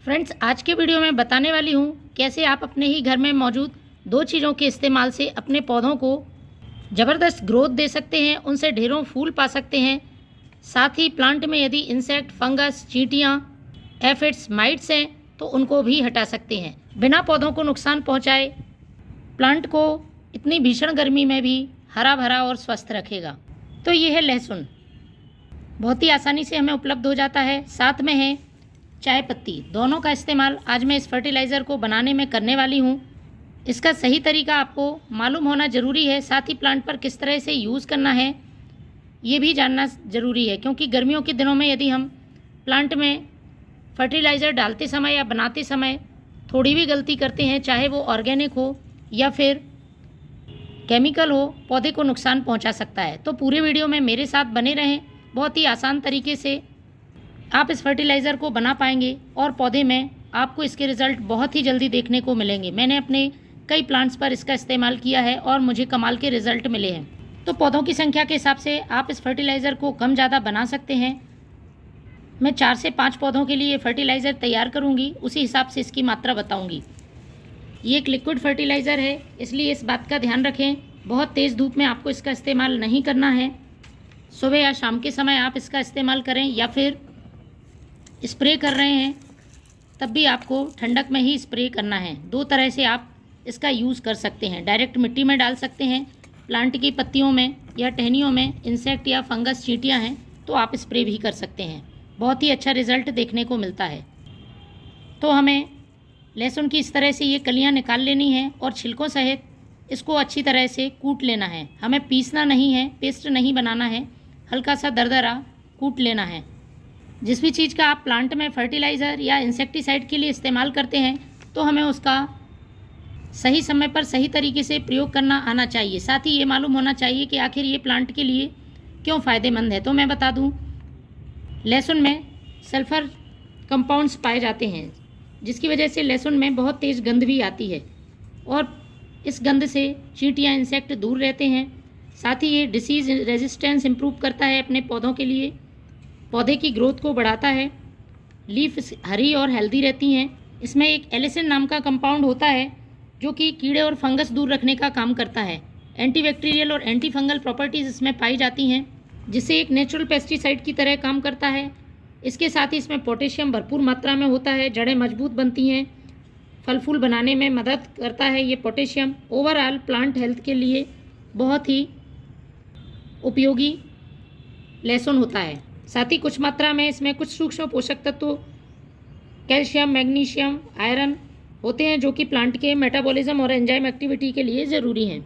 Friends, आज के video में बताने वाली हूँ कैसे आप अपने ही घर में मौजूद दो चीज़ों के इस्तेमाल से अपने पौधों को ज़बरदस्त ग्रोथ दे सकते हैं, उनसे ढेरों फूल पा सकते हैं। साथ ही प्लांट में यदि इंसेक्ट, फंगस, चींटियाँ, एफिड्स, माइट्स हैं तो उनको भी हटा सकते हैं बिना पौधों को नुकसान पहुँचाए। प्लांट को इतनी भीषण गर्मी में भी हरा भरा और स्वस्थ रखेगा। तो ये है लहसुन, बहुत ही आसानी से हमें उपलब्ध हो जाता है। साथ में है चाय पत्ती। दोनों का इस्तेमाल आज मैं इस फर्टिलाइज़र को बनाने में करने वाली हूँ। इसका सही तरीका आपको मालूम होना ज़रूरी है। साथ ही प्लांट पर किस तरह से यूज़ करना है ये भी जानना ज़रूरी है, क्योंकि गर्मियों के दिनों में यदि हम प्लांट में फर्टिलाइज़र डालते समय या बनाते समय थोड़ी भी गलती करते हैं, चाहे वो ऑर्गेनिक हो या फिर केमिकल हो, पौधे को नुकसान पहुंचा सकता है। तो पूरे वीडियो में मेरे साथ बने रहें। बहुत ही आसान तरीके से आप इस फर्टिलाइज़र को बना पाएंगे और पौधे में आपको इसके रिज़ल्ट बहुत ही जल्दी देखने को मिलेंगे। मैंने अपने कई प्लांट्स पर इसका इस्तेमाल किया है और मुझे कमाल के रिज़ल्ट मिले हैं। तो पौधों की संख्या के हिसाब से आप इस फर्टिलाइज़र को कम ज़्यादा बना सकते हैं। मैं 4 से 5 पौधों के लिए फर्टिलाइज़र तैयार करूँगी, उसी हिसाब से इसकी मात्रा बताऊँगी। ये एक लिक्विड फर्टिलाइज़र है, इसलिए इस बात का ध्यान रखें बहुत तेज़ धूप में आपको इसका इस्तेमाल नहीं करना है। सुबह या शाम के समय आप इसका इस्तेमाल करें, या फिर स्प्रे कर रहे हैं तब भी आपको ठंडक में ही स्प्रे करना है। दो तरह से आप इसका यूज़ कर सकते हैं। डायरेक्ट मिट्टी में डाल सकते हैं, प्लांट की पत्तियों में या टहनियों में इंसेक्ट या फंगस, चींटियाँ हैं तो आप स्प्रे भी कर सकते हैं। बहुत ही अच्छा रिज़ल्ट देखने को मिलता है। तो हमें लहसुन की इस तरह से ये कलियाँ निकाल लेनी है और छिलकों सहित इसको अच्छी तरह से कूट लेना है। हमें पीसना नहीं है, पेस्ट नहीं बनाना है, हल्का सा दरदरा कूट लेना है। जिस भी चीज़ का आप प्लांट में फर्टिलाइज़र या इंसेक्टिसाइड के लिए इस्तेमाल करते हैं तो हमें उसका सही समय पर सही तरीके से प्रयोग करना आना चाहिए। साथ ही ये मालूम होना चाहिए कि आखिर ये प्लांट के लिए क्यों फ़ायदेमंद है। तो मैं बता दूं, लहसुन में सल्फ़र कंपाउंड्स पाए जाते हैं, जिसकी वजह से लहसुन में बहुत तेज़ गंध भी आती है और इस गंध से चींटियाँ, इंसेक्ट दूर रहते हैं। साथ ही ये डिसीज़ रेजिस्टेंस इम्प्रूव करता है अपने पौधों के लिए, पौधे की ग्रोथ को बढ़ाता है, लीफ हरी और हेल्दी रहती हैं। इसमें एक एलिसिन नाम का कंपाउंड होता है जो कि कीड़े और फंगस दूर रखने का काम करता है। एंटीबैक्टीरियल और एंटी फंगल प्रॉपर्टीज़ इसमें पाई जाती हैं, जिससे एक नेचुरल पेस्टिसाइड की तरह काम करता है। इसके साथ ही इसमें पोटेशियम भरपूर मात्रा में होता है, जड़ें मजबूत बनती हैं, फल फूल बनाने में मदद करता है ये पोटेशियम। ओवरऑल प्लांट हेल्थ के लिए बहुत ही उपयोगी लहसुन होता है। साथ ही कुछ मात्रा में इसमें कुछ सूक्ष्म पोषक तत्व कैल्शियम, मैग्नीशियम, आयरन होते हैं जो कि प्लांट के मेटाबॉलिज्म और एंजाइम एक्टिविटी के लिए ज़रूरी हैं।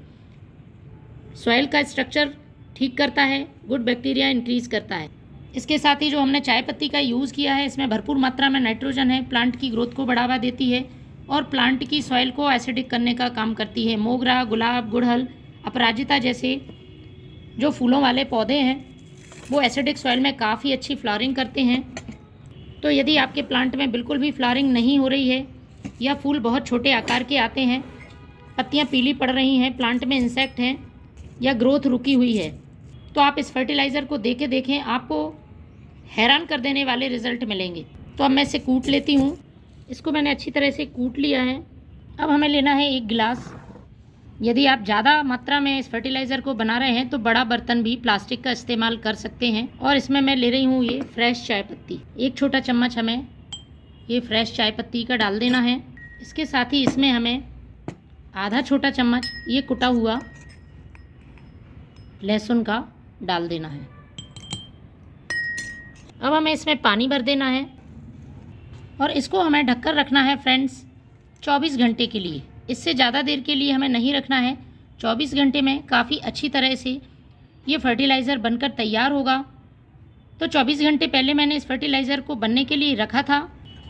सॉइल का स्ट्रक्चर ठीक करता है, गुड बैक्टीरिया इंक्रीज़ करता है। इसके साथ ही जो हमने चाय पत्ती का यूज़ किया है, इसमें भरपूर मात्रा में नाइट्रोजन है, प्लांट की ग्रोथ को बढ़ावा देती है और प्लांट की सॉइल को एसिडिक करने का काम करती है। मोगरा, गुलाब, गुड़हल, अपराजिता जैसे जो फूलों वाले पौधे हैं वो एसिडिक सॉइल में काफ़ी अच्छी फ्लावरिंग करते हैं। तो यदि आपके प्लांट में बिल्कुल भी फ्लावरिंग नहीं हो रही है या फूल बहुत छोटे आकार के आते हैं, पत्तियां पीली पड़ रही हैं, प्लांट में इंसेक्ट हैं या ग्रोथ रुकी हुई है, तो आप इस फर्टिलाइज़र को दे के देखें, आपको हैरान कर देने वाले रिज़ल्ट मिलेंगे। तो अब मैं इसे कूट लेती हूँ। इसको मैंने अच्छी तरह से कूट लिया है। अब हमें लेना है 1 गिलास। यदि आप ज़्यादा मात्रा में इस फर्टिलाइज़र को बना रहे हैं तो बड़ा बर्तन भी प्लास्टिक का इस्तेमाल कर सकते हैं। और इसमें मैं ले रही हूँ ये फ्रेश चाय पत्ती। 1 छोटा चम्मच हमें ये फ्रेश चाय पत्ती का डाल देना है। इसके साथ ही इसमें हमें आधा छोटा चम्मच ये कुटा हुआ लहसुन का डाल देना है। अब हमें इसमें पानी भर देना है और इसको हमें ढककर रखना है फ्रेंड्स 24 घंटे के लिए। इससे ज़्यादा देर के लिए हमें नहीं रखना है। 24 घंटे में काफ़ी अच्छी तरह से ये फर्टिलाइज़र बनकर तैयार होगा। तो 24 घंटे पहले मैंने इस फर्टिलाइज़र को बनने के लिए रखा था।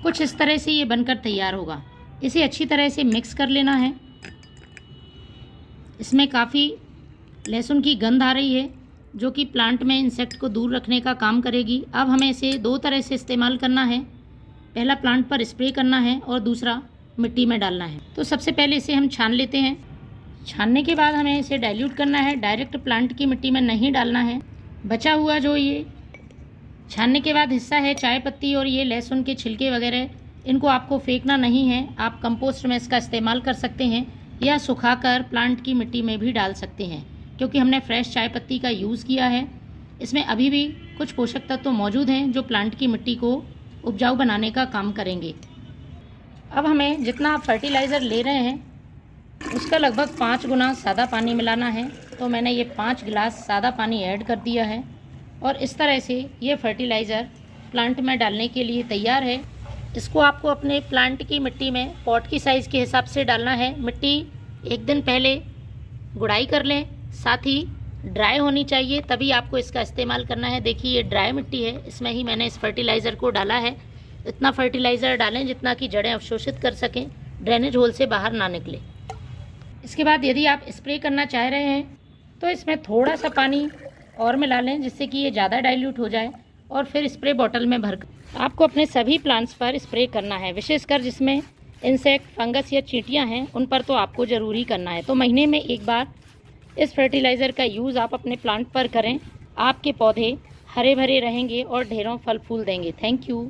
कुछ इस तरह से ये बनकर तैयार होगा। इसे अच्छी तरह से मिक्स कर लेना है। इसमें काफ़ी लहसुन की गंध आ रही है जो कि प्लांट में इंसेक्ट को दूर रखने का काम करेगी। अब हमें इसे 2 तरह से इस्तेमाल करना है। पहला प्लांट पर स्प्रे करना है और दूसरा मिट्टी में डालना है। तो सबसे पहले इसे हम छान लेते हैं। छानने के बाद हमें इसे डाइल्यूट करना है, डायरेक्ट प्लांट की मिट्टी में नहीं डालना है। बचा हुआ जो ये छानने के बाद हिस्सा है चाय पत्ती और ये लहसुन के छिलके वगैरह, इनको आपको फेंकना नहीं है, आप कंपोस्ट में इसका इस्तेमाल कर सकते हैं या सुखाकर प्लांट की मिट्टी में भी डाल सकते हैं। क्योंकि हमने फ्रेश चाय पत्ती का यूज़ किया है, इसमें अभी भी कुछ पोषक तत्व तो मौजूद हैं जो प्लांट की मिट्टी को उपजाऊ बनाने का काम करेंगे। अब हमें जितना आप फर्टिलाइज़र ले रहे हैं उसका लगभग 5 गुना सादा पानी मिलाना है। तो मैंने ये 5 गिलास सादा पानी ऐड कर दिया है और इस तरह से ये फर्टिलाइज़र प्लांट में डालने के लिए तैयार है। इसको आपको अपने प्लांट की मिट्टी में पॉट की साइज़ के हिसाब से डालना है। मिट्टी एक दिन पहले गुड़ाई कर लें, साथ ही ड्राई होनी चाहिए, तभी आपको इसका इस्तेमाल करना है। देखिए ये ड्राई मिट्टी है, इसमें ही मैंने इस फर्टिलाइज़र को डाला है। इतना फर्टिलाइज़र डालें जितना कि जड़ें अवशोषित कर सकें, ड्रेनेज होल से बाहर ना निकले। इसके बाद यदि आप स्प्रे करना चाह रहे हैं तो इसमें थोड़ा सा पानी और मिला लें जिससे कि ये ज़्यादा डाइल्यूट हो जाए और फिर स्प्रे बॉटल में भर आपको अपने सभी प्लांट्स पर स्प्रे करना है। विशेषकर जिसमें इंसेक्ट, फंगस या चींटियां हैं उन पर तो आपको ज़रूरी करना है। तो महीने में एक बार इस फर्टिलाइज़र का यूज़ आप अपने प्लांट पर करें। आपके पौधे हरे भरे रहेंगे और ढेरों फल फूल देंगे। Thank you.